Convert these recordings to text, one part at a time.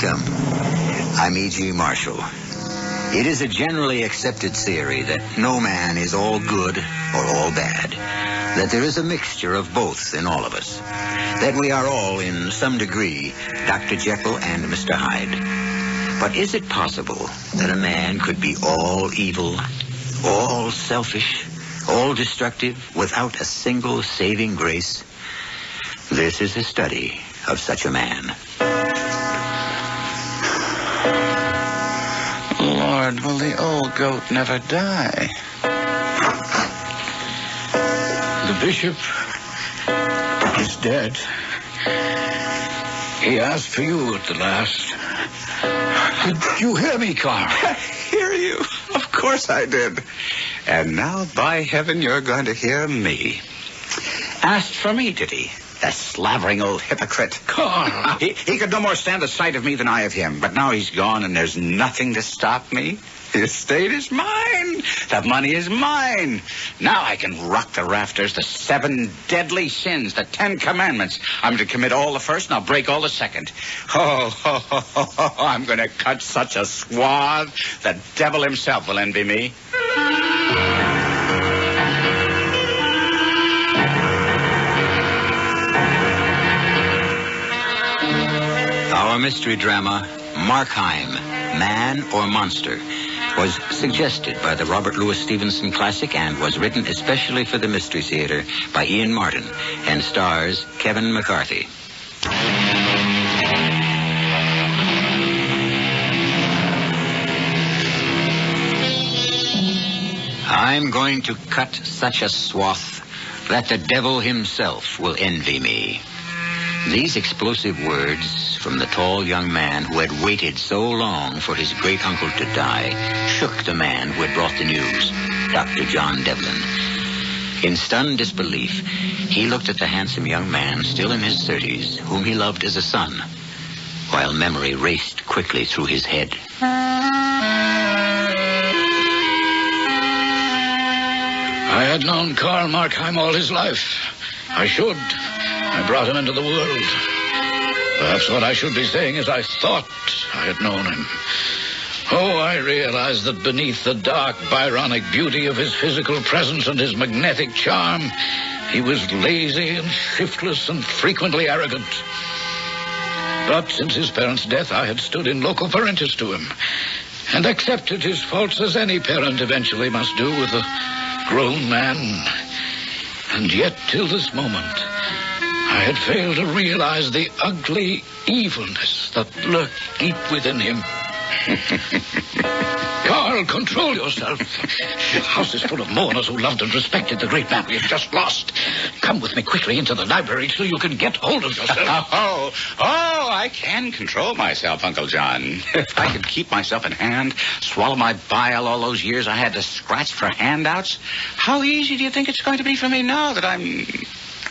Welcome. I'm E.G. Marshall. It is a generally accepted theory that no man is all good or all bad, that there is a mixture of both in all of us, that we are all, in some degree, Dr. Jekyll and Mr. Hyde. But is it possible that a man could be all evil, all selfish, all destructive, without a single saving grace? This is a study of such a man. Lord, will the old goat never die? The bishop is dead. He asked for you at the last. Did you hear me, Carl? Hear you? Of course I did. And now, by heaven, you're going to hear me. Asked for me, did he? The slavering old hypocrite. Carl! He could no more stand the sight of me than I of him. But now he's gone, and there's nothing to stop me. The estate is mine. The money is mine. Now I can rock the rafters, the 7 deadly sins, the 10 commandments. I'm to commit all the first, and I'll break all the second. I'm going to cut such a swath, the devil himself will envy me. Our mystery drama, Markheim, Man or Monster, was suggested by the Robert Louis Stevenson classic and was written especially for the Mystery Theater by Ian Martin and stars Kevin McCarthy. I'm going to cut such a swath that the devil himself will envy me. These explosive words from the tall young man who had waited so long for his great-uncle to die shook the man who had brought the news, Dr. John Devlin. In stunned disbelief, he looked at the handsome young man still in his 30s, whom he loved as a son, while memory raced quickly through his head. I had known Karl Markheim all his life. I should. I brought him into the world. Perhaps what I should be saying is I thought I had known him. Oh, I realized that beneath the dark, Byronic beauty of his physical presence and his magnetic charm, he was lazy and shiftless and frequently arrogant. But since his parents' death, I had stood in loco parentis to him and accepted his faults as any parent eventually must do with a grown man. And yet, till this moment, I had failed to realize the ugly evilness that lurked deep within him. Carl, control yourself. The house is full of mourners who loved and respected the great man we have just lost. Come with me quickly into the library till you can get hold of yourself. I can control myself, Uncle John. If I could keep myself in hand, swallow my bile all those years I had to scratch for handouts, how easy do you think it's going to be for me now that I'm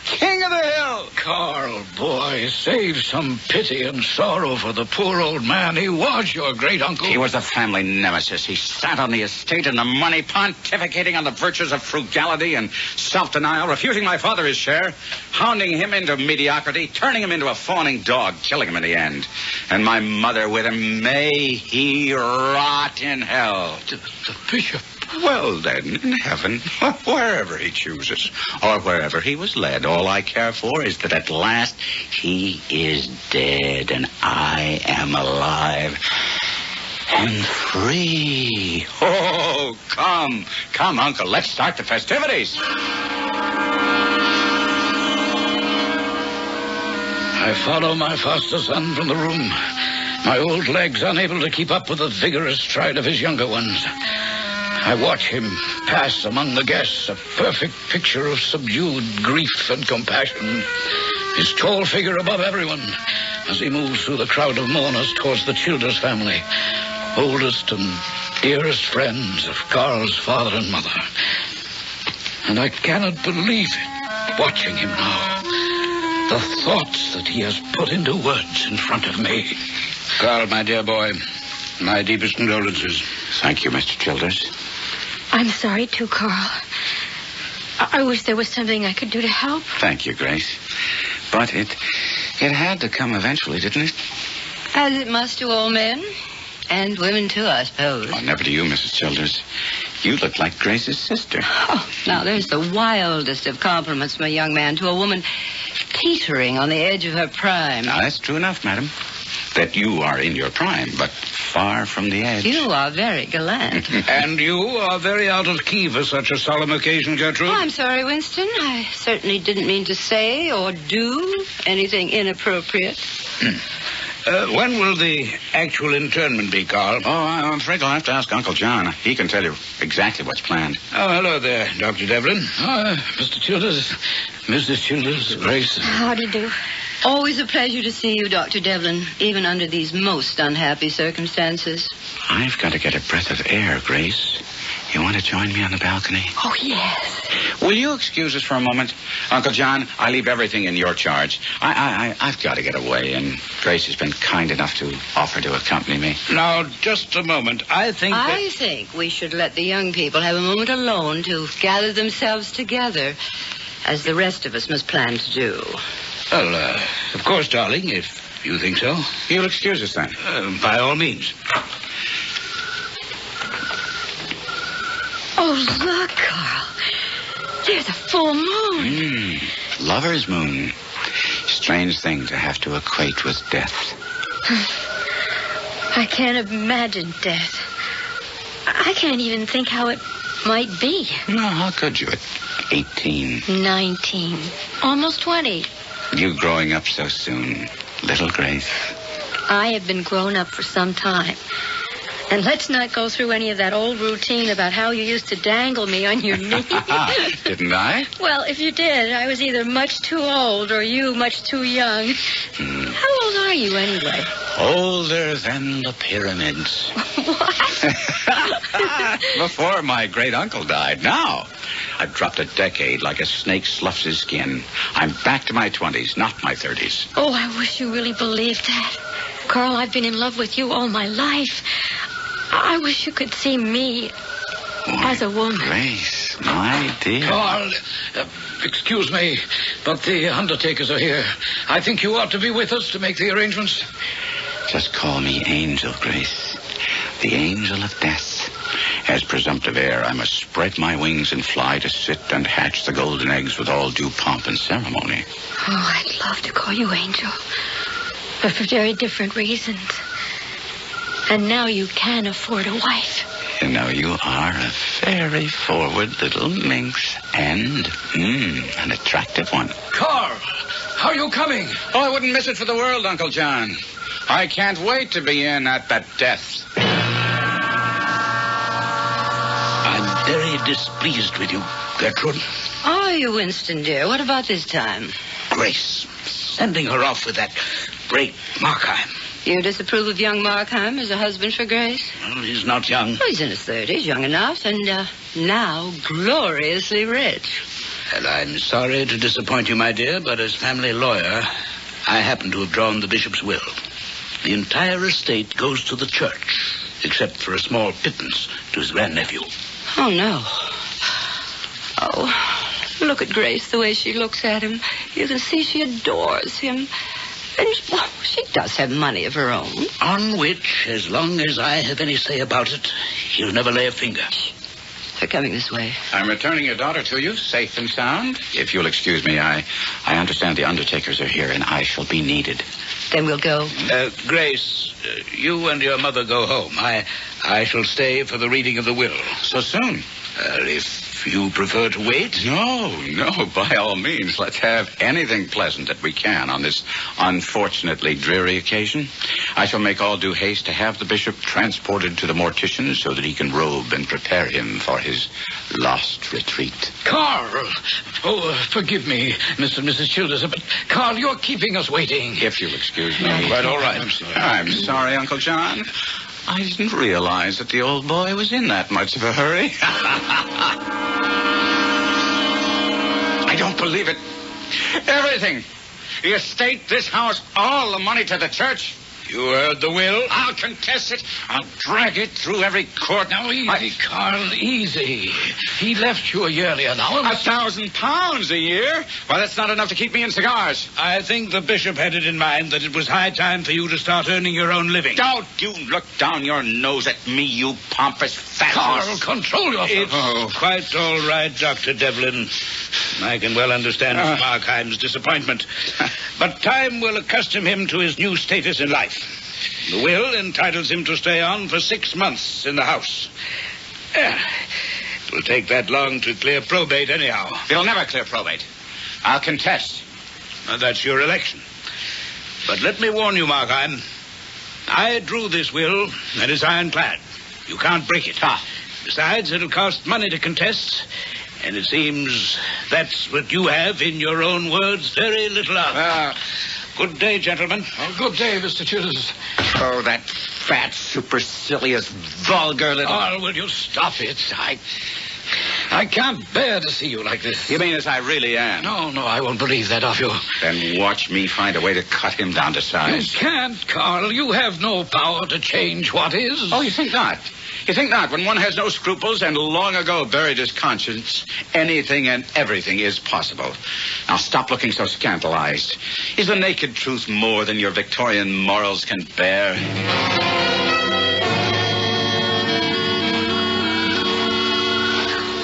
king of the hill? Carl, boy, save some pity and sorrow for the poor old man. He was your great uncle. He was a family nemesis. He sat on the estate and the money, pontificating on the virtues of frugality and self-denial, refusing my father his share, hounding him into mediocrity, turning him into a fawning dog, killing him in the end. And my mother with him, may he rot in hell. The bishop. Well, then, in heaven, wherever he chooses, or wherever he was led, all I care for is that at last he is dead and I am alive and free. Oh, come, Uncle, let's start the festivities. I follow my foster son from the room, my old legs unable to keep up with the vigorous stride of his younger ones. I watch him pass among the guests, a perfect picture of subdued grief and compassion. His tall figure above everyone as he moves through the crowd of mourners towards the Childers family, oldest and dearest friends of Carl's father and mother. And I cannot believe it, watching him now. The thoughts that he has put into words in front of me. Carl, my dear boy, my deepest condolences. Thank you, Mr. Childers. I'm sorry, too, Carl. I wish there was something I could do to help. Thank you, Grace. But it had to come eventually, didn't it? As it must to all men. And women, too, I suppose. Oh, never to you, Mrs. Childers. You look like Grace's sister. Oh, now, there's the wildest of compliments from a young man to a woman teetering on the edge of her prime. Now, that's true enough, madam. That you are in your prime, but far from the edge. You are very gallant. And you are very out of key for such a solemn occasion, Gertrude. Oh, I'm sorry, Winston. I certainly didn't mean to say or do anything inappropriate. When will the actual internment be, Carl? Oh, I'm afraid I'll have to ask Uncle John. He can tell you exactly what's planned. Oh, hello there, Dr. Devlin. Mr. Childers, Mrs. Childers, Grace. How do you do? Always a pleasure to see you, Dr. Devlin, even under these most unhappy circumstances. I've got to get a breath of air, Grace. You want to join me on the balcony? Oh, yes. Will you excuse us for a moment? Uncle John, I leave everything in your charge. I've got to get away, and Grace has been kind enough to offer to accompany me. Now, just a moment. I think we should let the young people have a moment alone to gather themselves together, as the rest of us must plan to do. Well, of course, darling, if you think so. You'll excuse us then? By all means. Oh, look, Carl. There's a full moon. Lover's moon. Strange thing to have to equate with death. I can't imagine death. I can't even think how it might be. No, how could you at 18? 19. Almost 20. You growing up so soon, little Grace. I have been grown up for some time. And let's not go through any of that old routine about how you used to dangle me on your knee. Didn't I? Well, if you did, I was either much too old or you much too young. How old are you anyway? Older than the pyramids. What? Before my great-uncle died. Now, I've dropped a decade like a snake sloughs his skin. I'm back to my 20s, not my 30s. Oh, I wish you really believed that. Carl, I've been in love with you all my life. I wish you could see me as a woman. Grace, my dear. Carl, excuse me, but the undertakers are here. I think you ought to be with us to make the arrangements. Just call me Angel, Grace. The angel of death. As presumptive heir, I must spread my wings and fly to sit and hatch the golden eggs with all due pomp and ceremony. Oh, I'd love to call you Angel, but for very different reasons. And now you can afford a wife. You know, you are a very forward little minx. And, an attractive one. Carl, how are you coming? Oh, I wouldn't miss it for the world, Uncle John. I can't wait to be in at that death. I'm very displeased with you, Gertrude. Are you, Winston, dear? What about this time? Grace, sending her off with that great Markheim. You disapprove of young Markheim as a husband for Grace? Well, he's not young. Well, he's in his 30s, young enough, and now gloriously rich. Well, I'm sorry to disappoint you, my dear, but as family lawyer, I happen to have drawn the bishop's will. The entire estate goes to the church, except for a small pittance to his grandnephew. Oh, no. Oh, look at Grace, the way she looks at him. You can see she adores him. And, well, she does have money of her own. On which, as long as I have any say about it, he'll never lay a finger. They're coming this way. I'm returning your daughter to you, safe and sound. If you'll excuse me, I understand the undertakers are here, and I shall be needed. Then we'll go. Grace, you and your mother go home. I shall stay for the reading of the will. So soon? If you prefer to wait. No, by all means. Let's have anything pleasant that we can on this unfortunately dreary occasion. I shall make all due haste to have the bishop transported to the mortician so that he can robe and prepare him for his lost retreat. Carl! Oh, forgive me, Mr. and Mrs. Childers, but Carl, you're keeping us waiting. If you'll excuse me. Quite all right. I'm sorry, Uncle John. I didn't realize that the old boy was in that much of a hurry. I don't believe it. Everything. The estate, this house, all the money to the church. You heard the will? I'll contest it. I'll drag it through every court. Now, easy, Carl, easy. He left you a yearly allowance. £1,000 a year? Well, that's not enough to keep me in cigars. I think the bishop had it in mind that it was high time for you to start earning your own living. Don't you look down your nose at me, you pompous fat. Carl, control yourself. It's quite all right, Dr. Devlin. I can well understand Markheim's disappointment. But time will accustom him to his new status in life. The will entitles him to stay on for 6 months in the house. It will take that long to clear probate anyhow. He'll never clear probate. I'll contest. That's your election. But let me warn you, Markheim. I drew this will, and it's ironclad. You can't break it. Besides, it'll cost money to contest, and it seems that's what you have, in your own words, very little of. Good day, gentlemen. Good day, Mr. Childers. Oh, that fat, supercilious, vulgar little... Oh, will you stop it? I can't bear to see you like this. You mean as I really am? No, I won't believe that of you. Then watch me find a way to cut him down to size. You can't, Carl. You have no power to change what is. Oh, you think not? You think not? When one has no scruples and long ago buried his conscience, anything and everything is possible. Now stop looking so scandalized. Is the naked truth more than your Victorian morals can bear?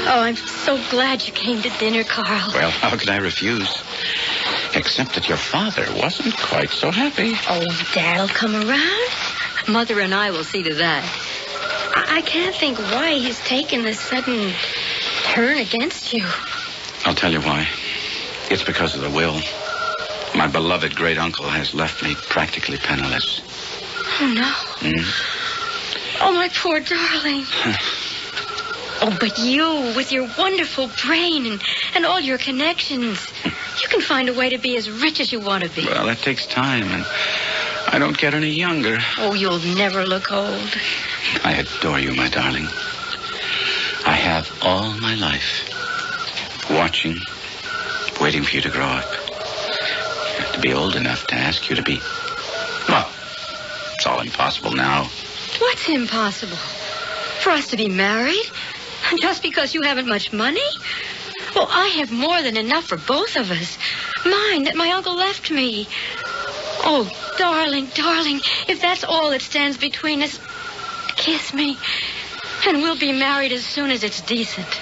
Oh, I'm so glad you came to dinner, Carl. Well, how could I refuse? Except that your father wasn't quite so happy. Oh, Dad'll come around. Mother and I will see to that. I can't think why he's taken this sudden turn against you. I'll tell you why. It's because of the will. My beloved great-uncle has left me practically penniless. Oh, no. Oh, my poor darling. Oh, but you, with your wonderful brain and all your connections, you can find a way to be as rich as you want to be. Well, that takes time, and I don't get any younger. Oh, you'll never look old. I adore you, my darling. I have all my life watching, waiting for you to grow up. To be old enough to ask you to be... Well, it's all impossible now. What's impossible? For us to be married? Just because you haven't much money? Well, I have more than enough for both of us. Mine that my uncle left me. Oh, darling, if that's all that stands between us, kiss me, and we'll be married as soon as it's decent.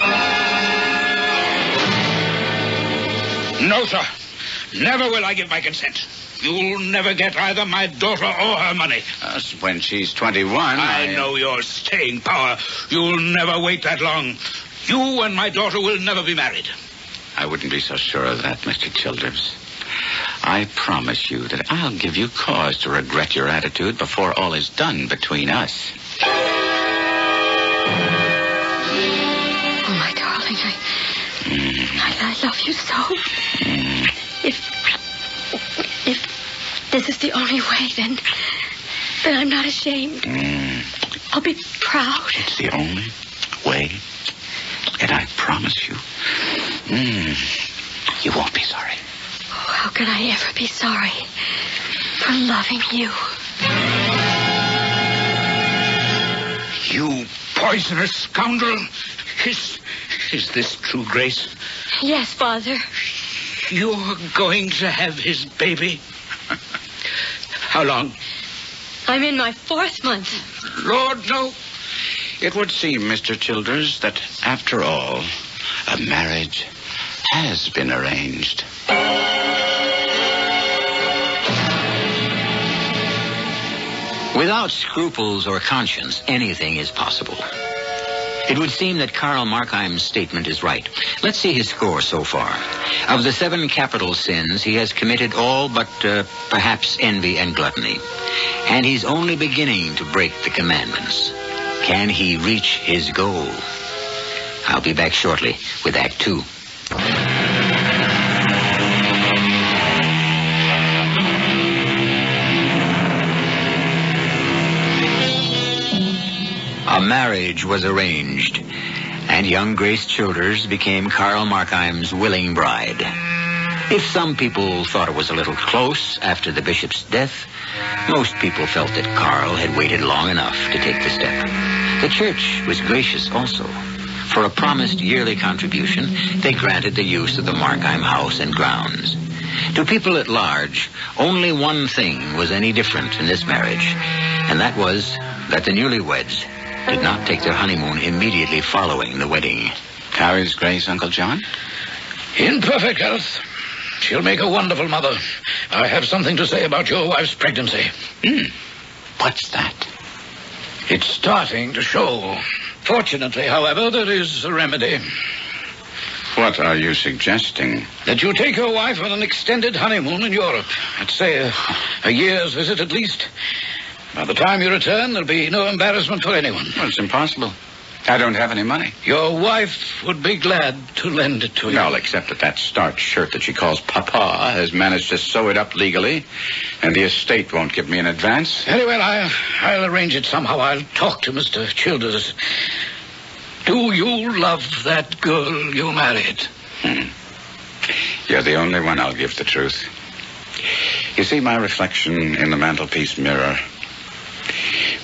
No, sir. Never will I give my consent. You'll never get either my daughter or her money. When she's 21, I know your staying power. You'll never wait that long. You and my daughter will never be married. I wouldn't be so sure of that, Mr. Childers. I promise you that I'll give you cause to regret your attitude before all is done between us. Oh, my darling, I love you so. If this is the only way, then I'm not ashamed. I'll be proud. It's the only way, and I promise you, you won't be sorry. Oh, how can I ever be sorry for loving you? You poisonous scoundrel. Is this true, Grace? Yes, Father. You're going to have his baby? How long? I'm in my 4th month. Lord, no. It would seem, Mr. Childers, that after all, a marriage has been arranged. Without scruples or conscience, anything is possible. It would seem that Karl Markheim's statement is right. Let's see his score so far. Of the 7 capital sins, he has committed all but perhaps envy and gluttony. And he's only beginning to break the commandments. Can he reach his goal? I'll be back shortly with Act 2. A marriage was arranged, and young Grace Childers became Karl Markheim's willing bride. If some people thought it was a little close after the bishop's death, most people felt that Carl had waited long enough to take the step. The church was gracious also. For a promised yearly contribution, they granted the use of the Markheim house and grounds. To people at large, only one thing was any different in this marriage, and that was that the newlyweds did not take their honeymoon immediately following the wedding. How is Grace, Uncle John? In perfect health. She'll make a wonderful mother. I have something to say about your wife's pregnancy. What's that? It's starting to show. Fortunately, however, there is a remedy. What are you suggesting? That you take your wife on an extended honeymoon in Europe. I'd say a year's visit at least. By the time you return, there'll be no embarrassment for anyone. Well, it's impossible. I don't have any money. Your wife would be glad to lend it to you. Well, except that starched shirt that she calls Papa has managed to sew it up legally, and the estate won't give me an advance. Very well, I'll arrange it somehow. I'll talk to Mr. Childers. Do you love that girl you married? You're the only one I'll give the truth. You see my reflection in the mantelpiece mirror.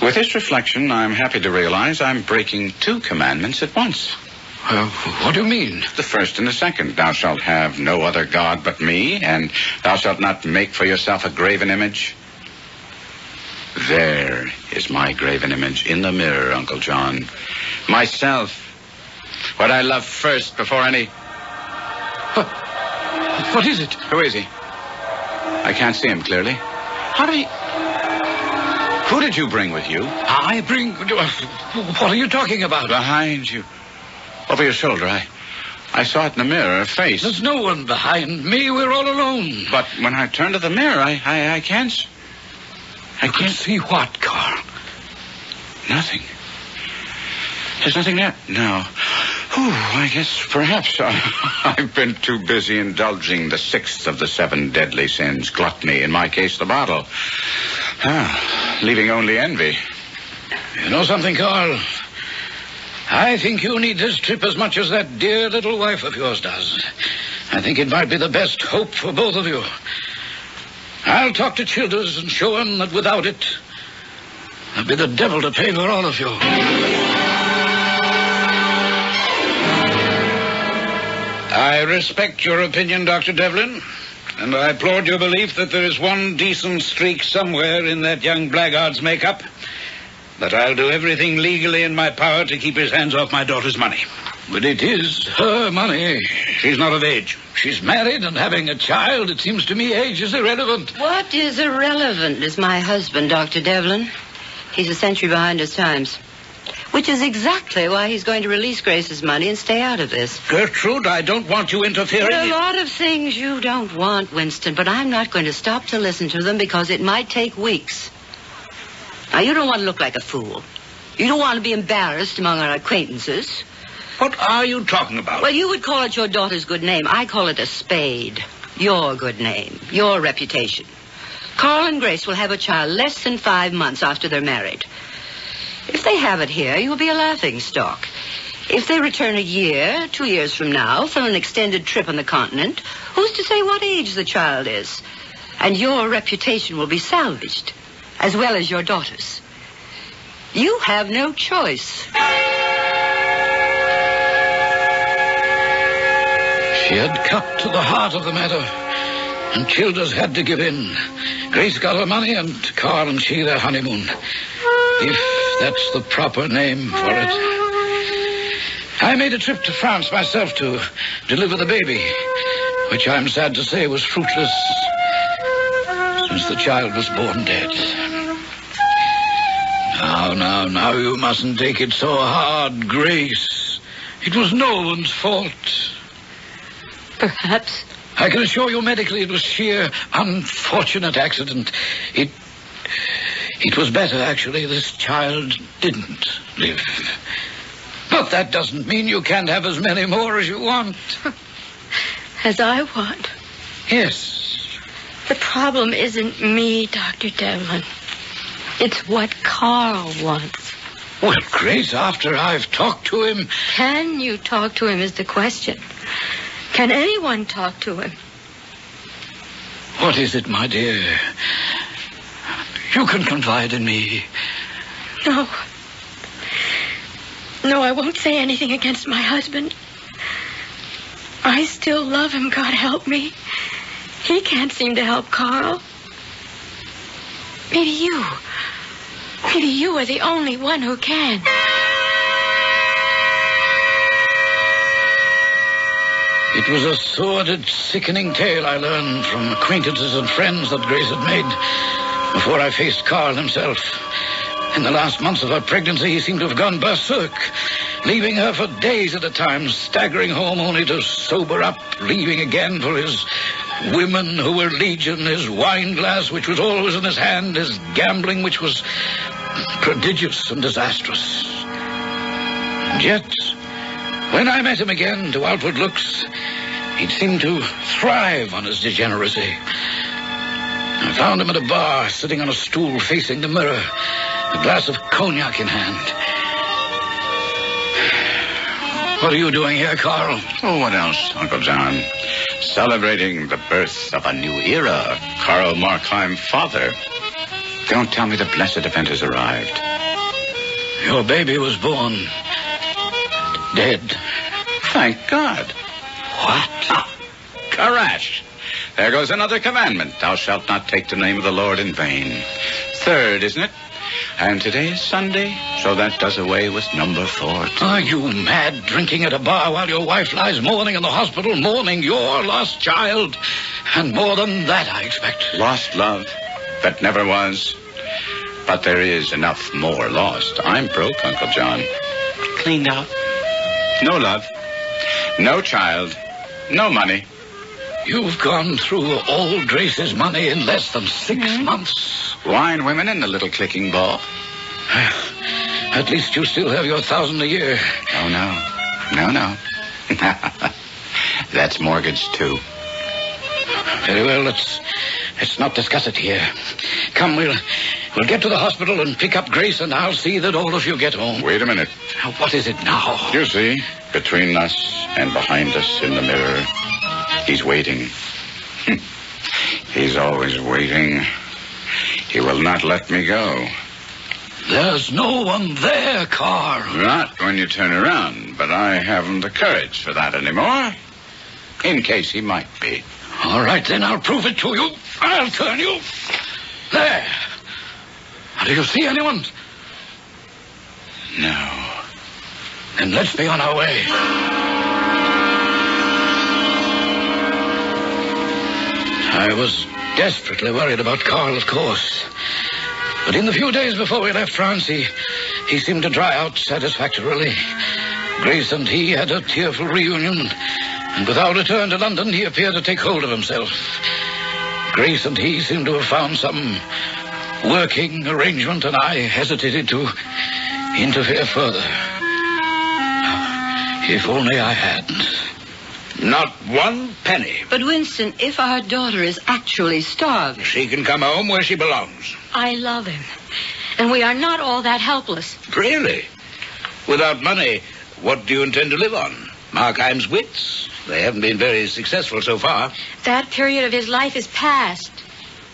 With this reflection, I'm happy to realize I'm breaking 2 commandments at once. What do you mean? The first and the second. Thou shalt have no other God but me, and thou shalt not make for yourself a graven image. There is my graven image in the mirror, Uncle John. Myself. What I love first before any... What is it? Who is he? I can't see him clearly. How do you... Who did you bring with you? I bring... What are you talking about? Behind you. Over your shoulder. I saw it in the mirror, a face. There's no one behind me. We're all alone. But when I turn to the mirror, I can't... I can't see what, Carl? Nothing. There's nothing there. No. I guess perhaps I've been too busy indulging the 6th of the 7 deadly sins, gluttony, in my case, the bottle. Leaving only envy. You know something, Carl? I think you need this trip as much as that dear little wife of yours does. I think it might be the best hope for both of you. I'll talk to Childers and show him that without it, there'll be the devil to pay for all of you. I respect your opinion, Dr. Devlin, and I applaud your belief that there is one decent streak somewhere in that young blackguard's makeup. But I'll do everything legally in my power to keep his hands off my daughter's money. But it is her money. She's not of age. She's married and having a child. It seems to me age is irrelevant. What is irrelevant is my husband, Dr. Devlin. He's a century behind his times. Which is exactly why he's going to release Grace's money and stay out of this. Gertrude, I don't want you interfering. There are a lot of things you don't want, Winston, but I'm not going to stop to listen to them because it might take weeks. Now, you don't want to look like a fool. You don't want to be embarrassed among our acquaintances. What are you talking about? Well, you would call it your daughter's good name. I call it a spade. Your good name. Your reputation. Carl and Grace will have a child less than 5 months after they're married. If they have it here, you'll be a laughingstock. If they return a year, 2 years from now, from an extended trip on the continent, who's to say what age the child is? And your reputation will be salvaged, as well as your daughter's. You have no choice. She had cut to the heart of the matter, and Childers had to give in. Grace got her money, and Carl and she their honeymoon. If that's the proper name for it. I made a trip to France myself to deliver the baby, which I'm sad to say was fruitless, since the child was born dead. Now, you mustn't take it so hard, Grace. It was no one's fault. Perhaps. I can assure you medically it was sheer unfortunate accident. It was better, actually, this child didn't live. But that doesn't mean you can't have as many more as you want. As I want. Yes. The problem isn't me, Dr. Devlin. It's what Carl wants. Well, Grace, after I've talked to him... Can you talk to him is the question. Can anyone talk to him? What is it, my dear? You can confide in me. No. No, I won't say anything against my husband. I still love him, God help me. He can't seem to help Carl. Maybe you. Maybe you are the only one who can. It was a sordid, sickening tale I learned from acquaintances and friends that Grace had made before I faced Carl himself. In the last months of her pregnancy, he seemed to have gone berserk, leaving her for days at a time, staggering home only to sober up, leaving again for his women who were legion, his wine glass, which was always in his hand, his gambling, which was prodigious and disastrous. And yet, when I met him again, to outward looks, he'd seemed to thrive on his degeneracy. I found him at a bar, sitting on a stool facing the mirror, a glass of cognac in hand. What are you doing here, Carl? Oh, what else, Uncle John? Celebrating the birth of a new era. Carl Markheim, father. Don't tell me the blessed event has arrived. Your baby was born. Dead. Thank God. What? Karash. There goes another commandment. Thou shalt not take the name of the Lord in vain. Third, isn't it? And today is Sunday, so that does away with number 4. Are you mad, drinking at a bar while your wife lies mourning in the hospital, mourning your lost child? And more than that, I expect. Lost love that never was. But there is enough more lost. I'm broke, Uncle John. Cleaned out. No love. No child. No money. You've gone through all Grace's money in less than 6 months. Wine, women, and a little clicking ball. At least you still have your 1,000 a year. Oh, no. That's mortgaged, too. Very well, let's not discuss it here. Come, we'll get to the hospital and pick up Grace, and I'll see that all of you get home. Wait a minute. What is it now? You see, between us and behind us in the mirror, he's waiting. He's always waiting. He will not let me go. There's no one there, Carl. Not when you turn around, but I haven't the courage for that anymore. In case he might be. All right, then I'll prove it to you. I'll turn you. There. Do you see anyone? No. Then let's be on our way. I was desperately worried about Carl, of course. But in the few days before we left France, he seemed to dry out satisfactorily. Grace and he had a tearful reunion, and with our return to London, he appeared to take hold of himself. Grace and he seemed to have found some working arrangement, and I hesitated to interfere further. If only I hadn't. Not one penny. But, Winston, if our daughter is actually starving... She can come home where she belongs. I love him. And we are not all that helpless. Really? Without money, what do you intend to live on? Markheim's wits? They haven't been very successful so far. That period of his life is past.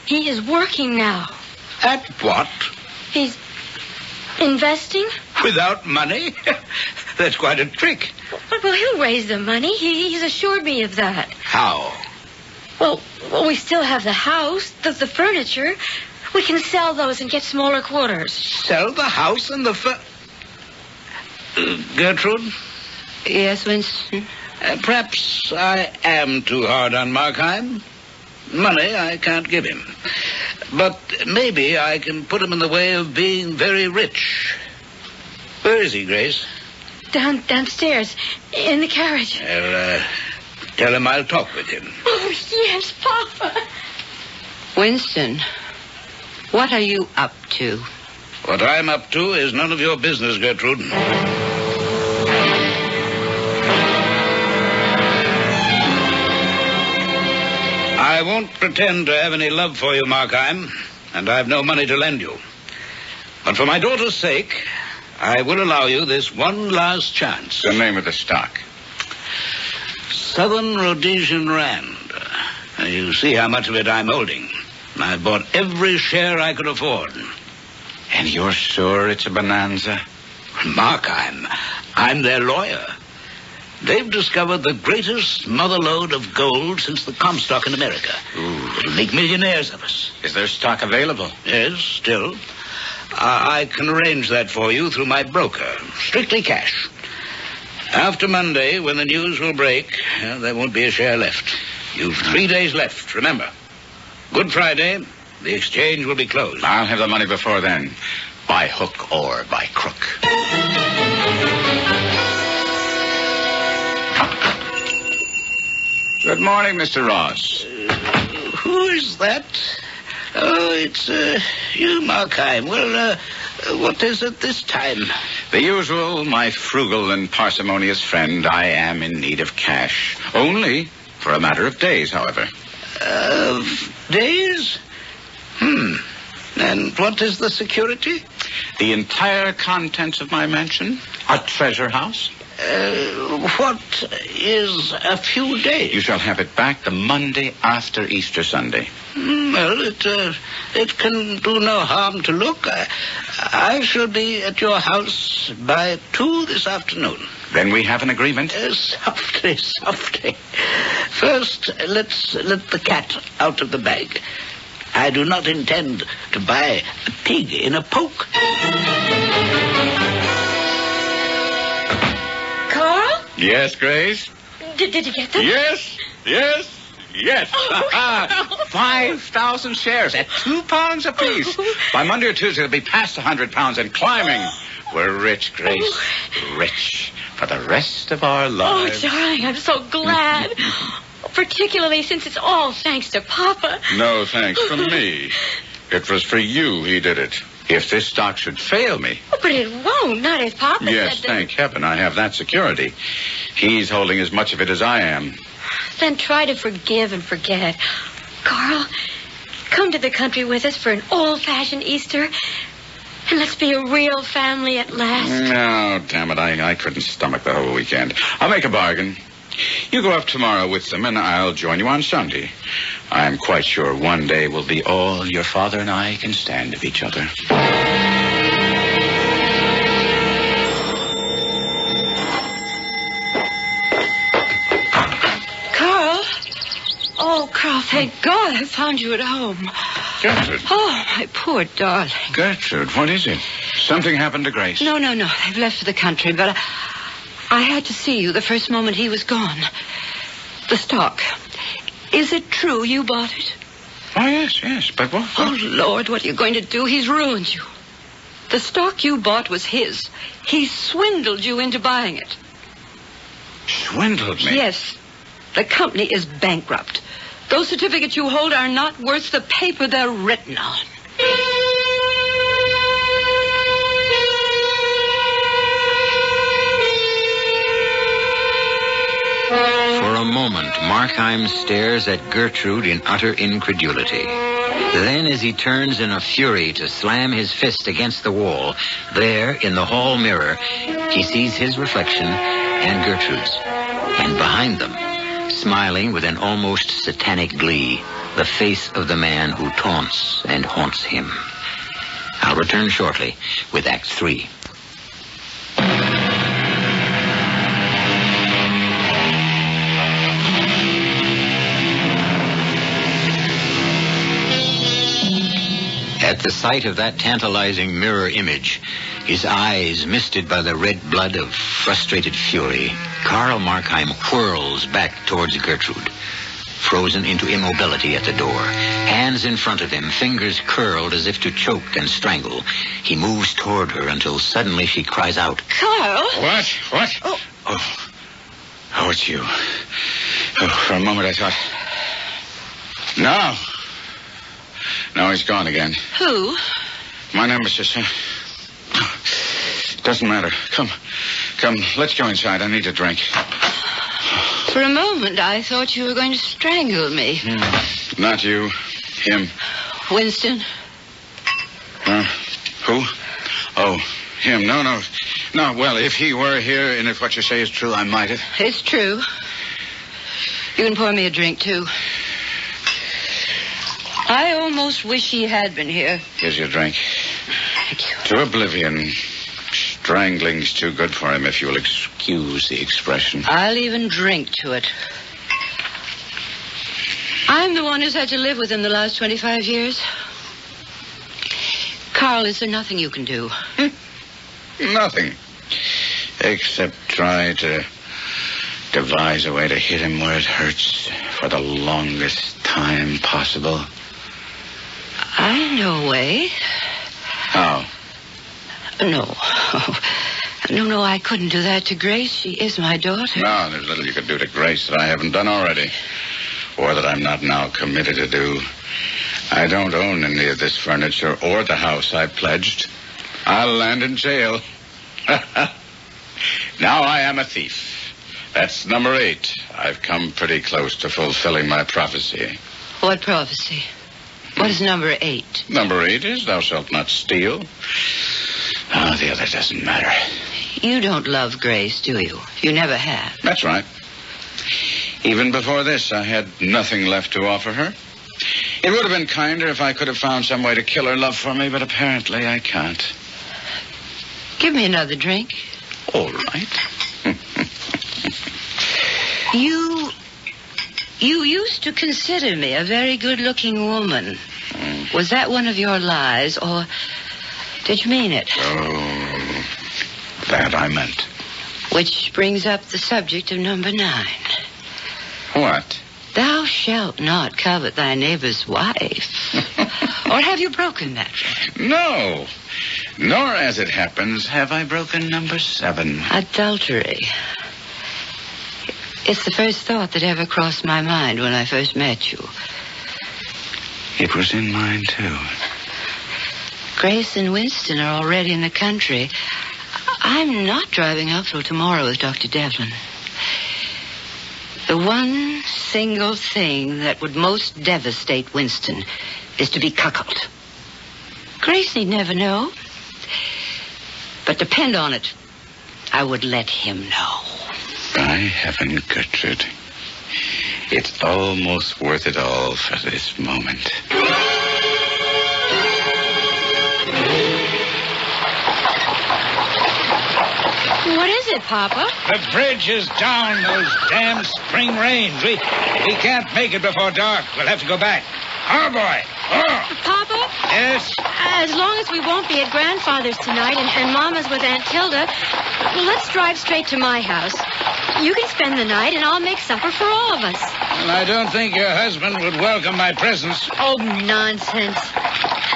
He is working now. At what? He's investing. Without money? That's quite a trick. Well, he'll raise the money. He's assured me of that. How? Well, we still have the house, the furniture. We can sell those and get smaller quarters. Sell the house and the Gertrude? Yes, Winston? Perhaps I am too hard on Markheim. Money I can't give him. But maybe I can put him in the way of being very rich. Where is he, Grace? Downstairs, in the carriage. Well, tell him I'll talk with him. Oh, yes, Papa. Winston, what are you up to? What I'm up to is none of your business, Gertrude. I won't pretend to have any love for you, Markheim, and I've no money to lend you. But for my daughter's sake, I will allow you this one last chance. The name of the stock? Southern Rhodesian Rand. You see how much of it I'm holding. I bought every share I could afford. And you're sure it's a bonanza? Markheim, I'm their lawyer. They've discovered the greatest mother lode of gold since the Comstock in America. Ooh. It'll make millionaires of us. Is there stock available? Yes, still. I can arrange that for you through my broker. Strictly cash. After Monday, when the news will break, there won't be a share left. You've 3 days left, remember. Good Friday, the exchange will be closed. I'll have the money before then, by hook or by crook. Good morning, Mr. Ross. Who is that? Oh, it's you, Markheim. Well, what is it this time? The usual, my frugal and parsimonious friend. I am in need of cash. Only for a matter of days, however. Days? And what is the security? The entire contents of my mansion. A treasure house. What is a few days? You shall have it back the Monday after Easter Sunday. Well, it can do no harm to look. I shall be at your house by 2 this afternoon. Then we have an agreement. Softly. First, let's let the cat out of the bag. I do not intend to buy a pig in a poke. Carl? Yes, Grace? Did you get them? Yes. Oh, 5,000 shares at £2 apiece. By Monday or Tuesday, it'll be past 100 pounds and climbing. We're rich, Grace. Rich for the rest of our lives. Oh, darling, I'm so glad. Particularly since it's all thanks to Papa. No thanks from me. It was for you he did it. If this stock should fail me. Oh, but it won't, not if Papa Yes, said that. thank heaven I have that security. He's holding as much of it as I am. Then try to forgive and forget. Carl, come to the country with us for an old-fashioned Easter, and let's be a real family at last. No, damn it, I couldn't stomach the whole weekend. I'll make a bargain. You go up tomorrow with them, and I'll join you on Sunday. I'm quite sure one day will be all your father and I can stand of each other. Carl? Oh, Carl, thank God I found you at home. Gertrude. Oh, my poor darling. Gertrude, what is it? Something happened to Grace? No. They've left for the country, but I had to see you the first moment he was gone. The stock. Is it true you bought it? Oh, yes. But what? Oh, Lord, what are you going to do? He's ruined you. The stock you bought was his. He swindled you into buying it. Swindled me? Yes. The company is bankrupt. Those certificates you hold are not worth the paper they're written on. For a moment, Markheim stares at Gertrude in utter incredulity. Then, as he turns in a fury to slam his fist against the wall, there, in the hall mirror, he sees his reflection and Gertrude's. And behind them, smiling with an almost satanic glee, the face of the man who taunts and haunts him. I'll return shortly with Act 3. At the sight of that tantalizing mirror image, his eyes misted by the red blood of frustrated fury, Carl Markheim whirls back towards Gertrude. Frozen into immobility at the door, hands in front of him, fingers curled as if to choke and strangle, he moves toward her until suddenly she cries out, Carl? What? Oh, it's you. Oh, for a moment I thought... No, he's gone again. Who? My nemesis. Doesn't matter. Come, let's go inside. I need a drink. For a moment, I thought you were going to strangle me. Not you. Him. Winston? Who? Oh, him. No. Well, if he were here, and if what you say is true, I might have. It's true. You can pour me a drink, too. I almost wish he had been here. Here's your drink. Thank you. To oblivion. Strangling's too good for him, if you'll excuse the expression. I'll even drink to it. I'm the one who's had to live with him the last 25 years. Carl, is there nothing you can do? Nothing. Except try to devise a way to hit him where it hurts for the longest time possible. I know a way. How? No. No, I couldn't do that to Grace. She is my daughter. No, there's little you could do to Grace that I haven't done already. Or that I'm not now committed to do. I don't own any of this furniture or the house I pledged. I'll land in jail. Now I am a thief. That's number 8. I've come pretty close to fulfilling my prophecy. What prophecy? What is number 8? Number 8 is thou shalt not steal. Oh, the other doesn't matter. You don't love Grace, do you? You never have. That's right. Even before this, I had nothing left to offer her. It would have been kinder if I could have found some way to kill her love for me, but apparently I can't. Give me another drink. All right. You used to consider me a very good-looking woman. Was that one of your lies, or did you mean it? Oh, that I meant. Which brings up the subject of number 9. What? Thou shalt not covet thy neighbor's wife. Or have you broken that one? No. Nor, as it happens, have I broken number 7. Adultery. It's the first thought that ever crossed my mind when I first met you. It was in mine, too. Grace and Winston are already in the country. I'm not driving up till tomorrow with Dr. Devlin. The one single thing that would most devastate Winston is to be cuckolded. Grace need never know. But depend on it, I would let him know. By heaven, Gertrude. It's almost worth it all for this moment. What is it, Papa? The bridge is down, those damn spring rains. We can't make it before dark. We'll have to go back. Oh, boy. Oh. Papa? Yes? As long as we won't be at Grandfather's tonight and Mama's with Aunt Tilda, let's drive straight to my house. You can spend the night and I'll make supper for all of us. Well, I don't think your husband would welcome my presence. Oh, nonsense.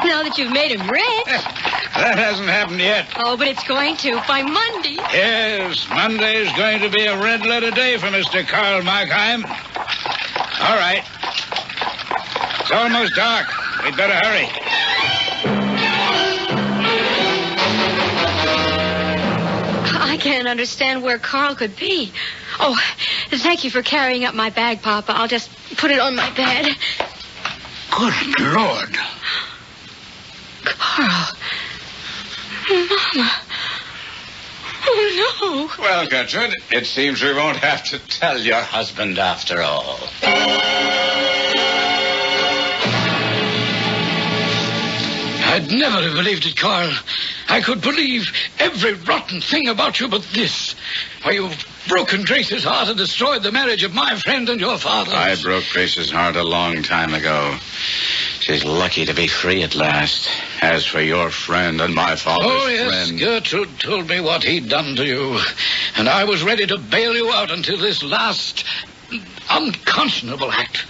Now that you've made him rich. That hasn't happened yet. Oh, but it's going to by Monday. Yes, Monday is going to be a red-letter day for Mr. Karl Markheim. All right. It's almost dark. We'd better hurry. I can't understand where Carl could be. Oh, thank you for carrying up my bag, Papa. I'll just put it on my bed. Good Lord. Carl. Mama. Oh, no. Well, Gertrude, it seems we won't have to tell your husband after all. I'd never have believed it, Carl. I could believe every rotten thing about you but this. Why, you've broken Grace's heart and destroyed the marriage of my friend and your father. I broke Grace's heart a long time ago. She's lucky to be free at last. As for your friend and my father's friend... Gertrude told me what he'd done to you. And I was ready to bail you out until this last unconscionable act.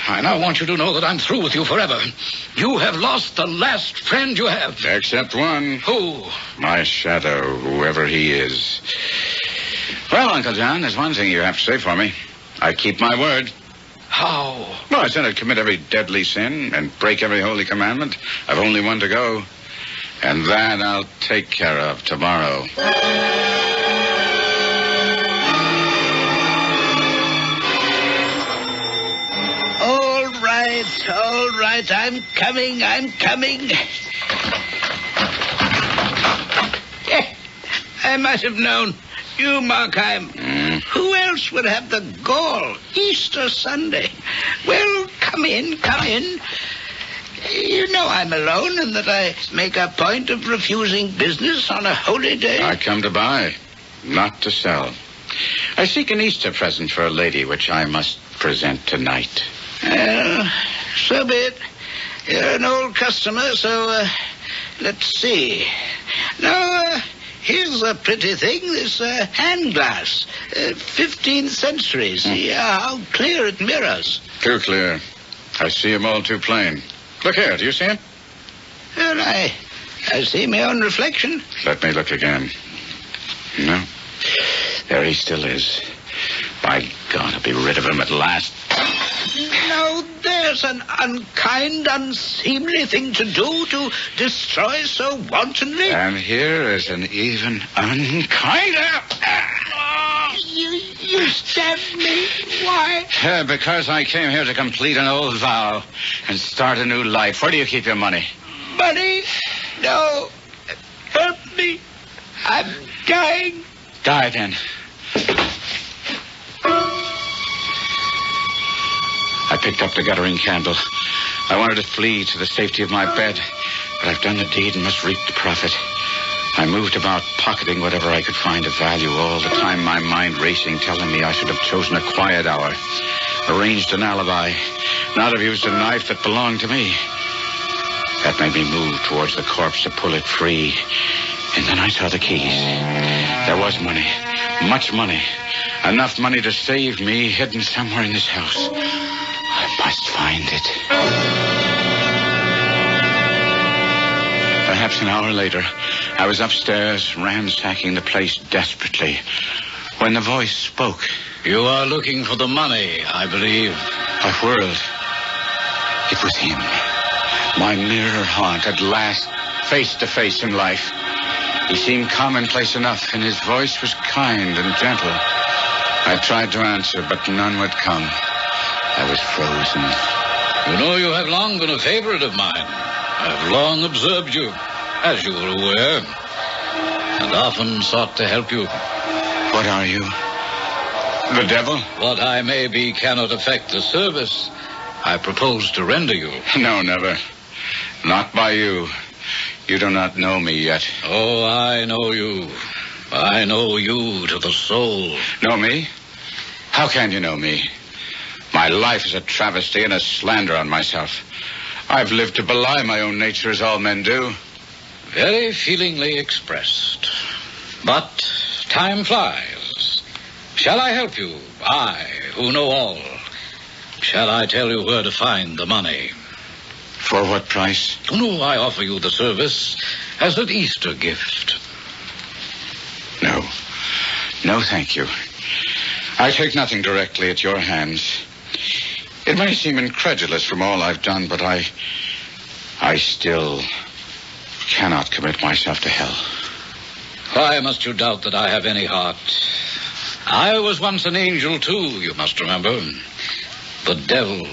I now want you to know that I'm through with you forever. You have lost the last friend you have. Except one. Who? My shadow, whoever he is. Well, Uncle John, there's one thing you have to say for me. I keep my word. How? Well, I said I'd commit every deadly sin and break every holy commandment. I've only one to go. And that I'll take care of tomorrow. All right. I'm coming. I might have known. You, Markheim. Who else would have the gall? Easter Sunday. Well, come in. You know I'm alone and that I make a point of refusing business on a holy day. I come to buy, not to sell. I seek an Easter present for a lady, which I must present tonight. So be it. You're an old customer, so let's see. Now, here's a pretty thing, this hand glass. 15th century. See how clear it mirrors. Too clear. I see him all too plain. Look here, do you see him? Well, I see my own reflection. Let me look again. No. There he still is. By God, I'll be rid of him at last. Now, there's an unkind, unseemly thing to do, to destroy so wantonly. And here is an even unkinder. You stabbed me. Why? Because I came here to complete an old vow and start a new life. Where do you keep your money? Money? No. Help me. I'm dying. Die, then. I picked up the guttering candle. I wanted to flee to the safety of my bed, but I've done the deed and must reap the profit. I moved about, pocketing whatever I could find of value, all the time my mind racing, telling me I should have chosen a quiet hour, arranged an alibi, not have used a knife that belonged to me. That made me move towards the corpse to pull it free. And then I saw the keys. There was money, much money, enough money to save me, hidden somewhere in this house. I must find it. Perhaps an hour later, I was upstairs, ransacking the place desperately, when the voice spoke. You are looking for the money, I believe. I whirled. It was him. My mirror haunt, at last, face to face in life. He seemed commonplace enough, and his voice was kind and gentle. I tried to answer, but none would come. I was frozen. You know, you have long been a favorite of mine. I have long observed you, as you are aware, and often sought to help you. What are you? The devil? What I may be cannot affect the service I propose to render you. No, never. Not by you. You do not know me yet. Oh, I know you. I know you to the soul. Know me? How can you know me? My life is a travesty and a slander on myself. I've lived to belie my own nature as all men do. Very feelingly expressed. But time flies. Shall I help you? I, who know all. Shall I tell you where to find the money? For what price? No, I offer you the service as an Easter gift. No. No, thank you. I take nothing directly at your hands. It may seem incredulous from all I've done, but I still cannot commit myself to hell. Why must you doubt that I have any heart? I was once an angel, too, you must remember. The devil.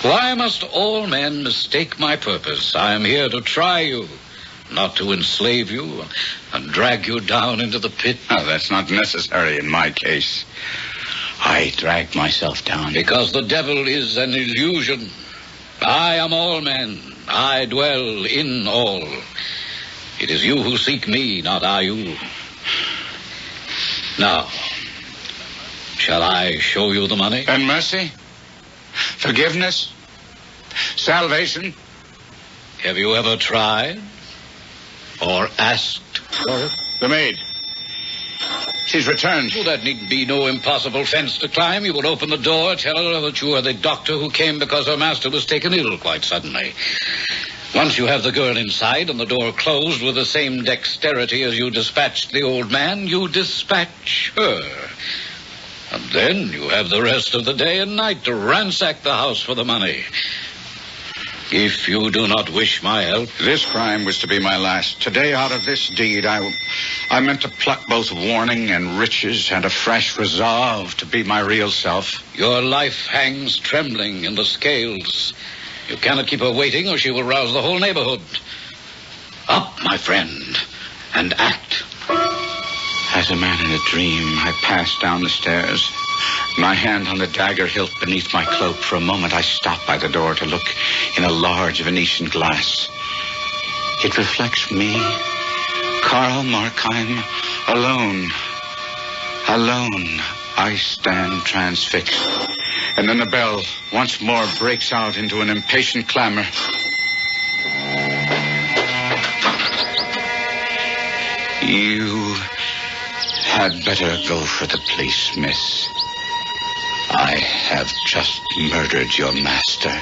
Why must all men mistake my purpose? I am here to try you, not to enslave you and drag you down into the pit. Oh, that's not necessary in my case. I dragged myself down. Because the devil is an illusion. I am all men. I dwell in all. It is you who seek me, not I you. Now, shall I show you the money? And mercy? Forgiveness? Salvation? Have you ever tried? Or asked for it? The maid. She's returned. Well, that need be no impossible fence to climb. You will open the door, tell her that you are the doctor who came because her master was taken ill quite suddenly. Once you have the girl inside and the door closed with the same dexterity as you dispatched the old man, you dispatch her. And then you have the rest of the day and night to ransack the house for the money. If you do not wish my help... This crime was to be my last. Today, out of this deed, I meant to pluck both warning and riches and a fresh resolve to be my real self. Your life hangs trembling in the scales. You cannot keep her waiting or she will rouse the whole neighborhood. Up, my friend, and act. As a man in a dream, I passed down the stairs, my hand on the dagger hilt beneath my cloak. For a moment, I stopped by the door to look in a large Venetian glass. It reflects me, Karl Markheim, alone. Alone, I stand transfixed. And then the bell once more breaks out into an impatient clamor. You had better go for the police, miss. I have just murdered your master.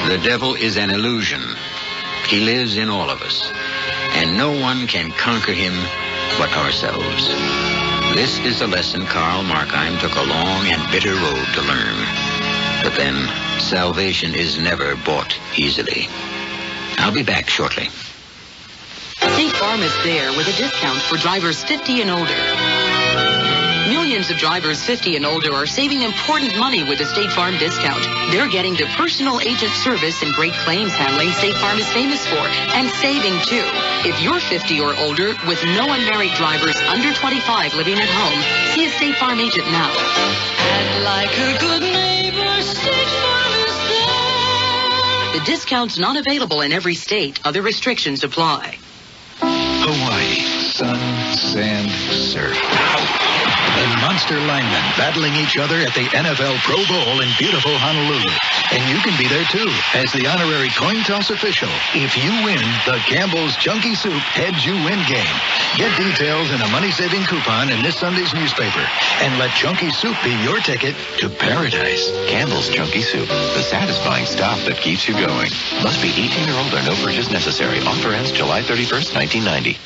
The devil is an illusion. He lives in all of us, and no one can conquer him but ourselves. This is a lesson Karl Markheim took a long and bitter road to learn. But then, salvation is never bought easily. I'll be back shortly. State Farm is there with a discount for drivers 50 and older. Millions of drivers 50 and older are saving important money with the State Farm discount. They're getting the personal agent service and great claims handling State Farm is famous for, and saving too. If you're 50 or older with no unmarried drivers under 25 living at home, see a State Farm agent now. And like a good neighbor, State Farm is there. The discount's not available in every state. Other restrictions apply. Hawaii, sun, sand, surf. And monster linemen battling each other at the NFL Pro Bowl in beautiful Honolulu. And you can be there, too, as the honorary coin toss official. If you win, the Campbell's Chunky Soup Heads You Win game. Get details in a money-saving coupon in this Sunday's newspaper. And let Chunky Soup be your ticket to paradise. Campbell's Chunky Soup, the satisfying stuff that keeps you going. Must be 18 or older. No purchase necessary. Offer ends July 31st, 1990.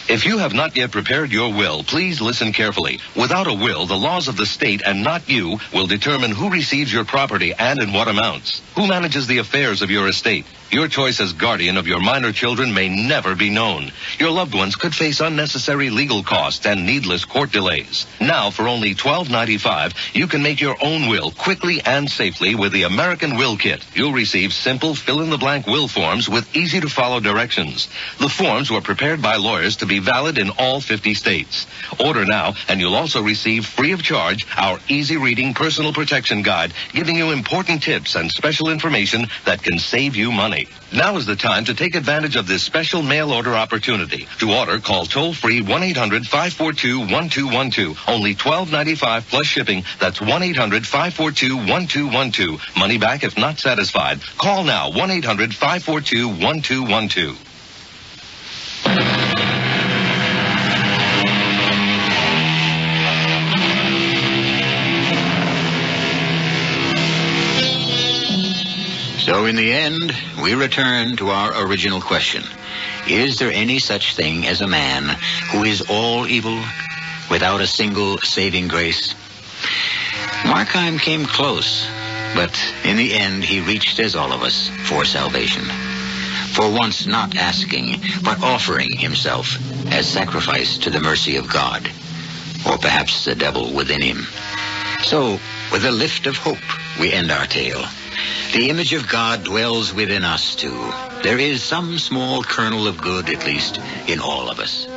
If you have not yet prepared your will, please listen carefully. Without a will, the laws of the state and not you will determine who receives your property and in what amounts. Who manages the affairs of your estate? Your choice as guardian of your minor children may never be known. Your loved ones could face unnecessary legal costs and needless court delays. Now, for only $12.95, you can make your own will quickly and safely with the American Will Kit. You'll receive simple fill-in-the-blank will forms with easy-to-follow directions. The forms were prepared by lawyers to be valid in all 50 states. Order now, and you'll also receive free of charge our easy-reading personal protection guide, giving you important tips and special information that can save you money. Now is the time to take advantage of this special mail order opportunity. To order, call toll-free 1-800-542-1212. Only $12.95 plus shipping. That's 1-800-542-1212. Money back if not satisfied. Call now, 1-800-542-1212. So in the end, we return to our original question. Is there any such thing as a man who is all evil without a single saving grace? Markheim came close, but in the end he reached, as all of us, for salvation. For once not asking, but offering himself as sacrifice to the mercy of God, or perhaps the devil within him. So, with a lift of hope, we end our tale. The image of God dwells within us, too. There is some small kernel of good, at least, in all of us.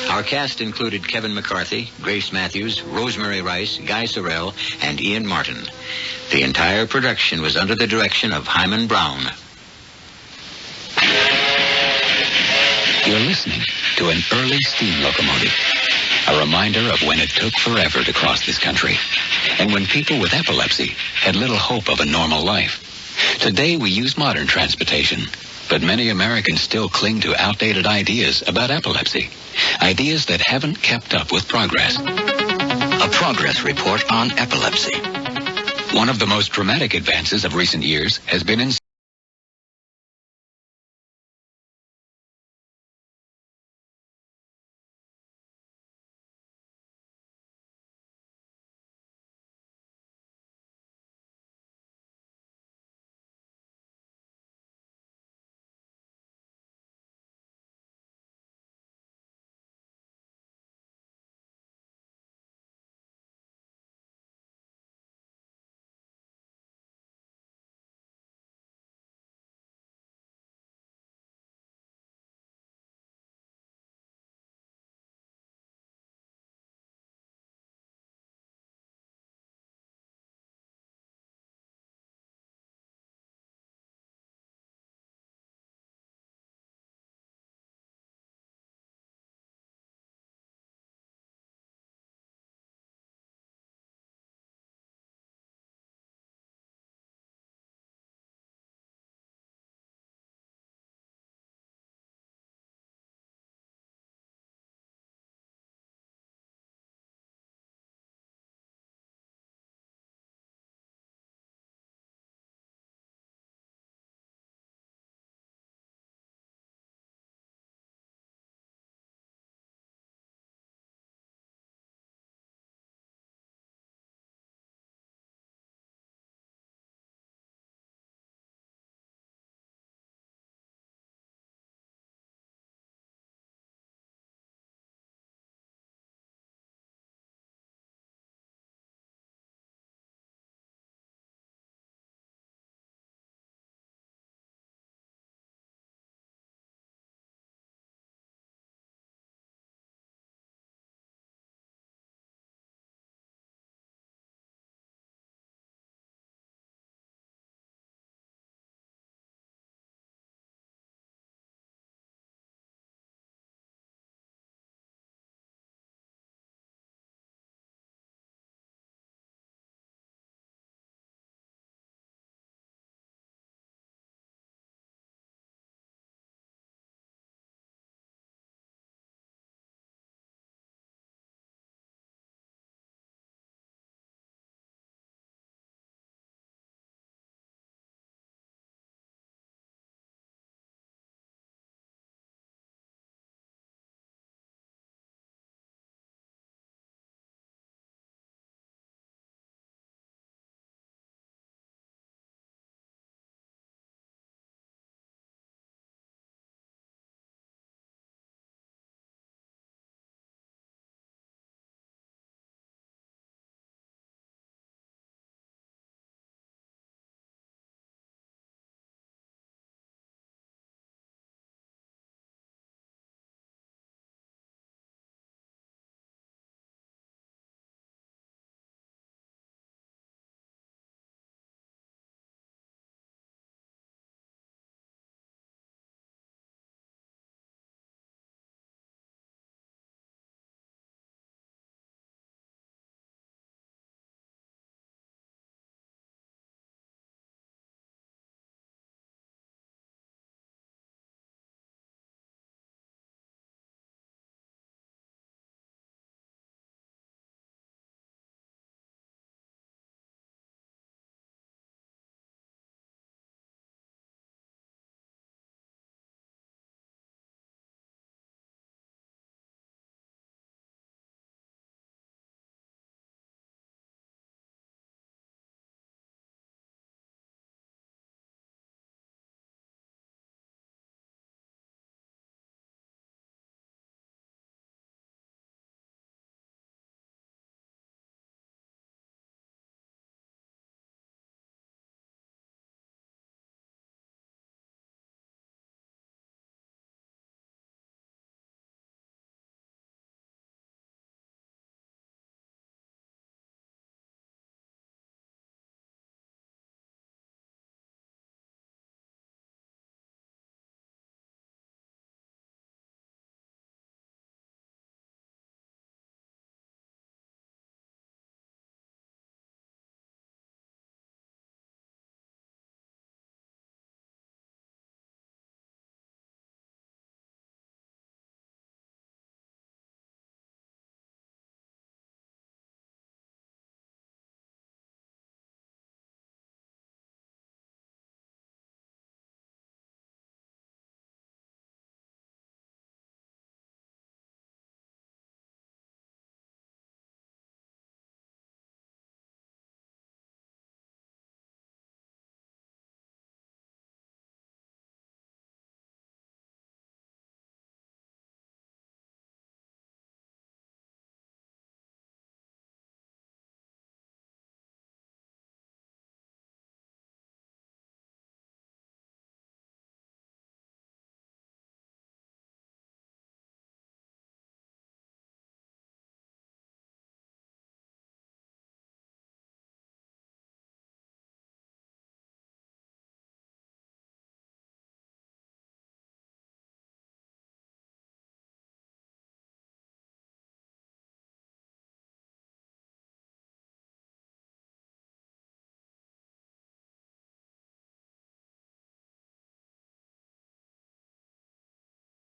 Our cast included Kevin McCarthy, Grace Matthews, Rosemary Rice, Guy Sorrell, and Ian Martin. The entire production was under the direction of Himan Brown. You're listening to an early steam locomotive. A reminder of when it took forever to cross this country, and when people with epilepsy had little hope of a normal life. Today we use modern transportation, but many Americans still cling to outdated ideas about epilepsy, ideas that haven't kept up with progress. A progress report on epilepsy. One of the most dramatic advances of recent years has been in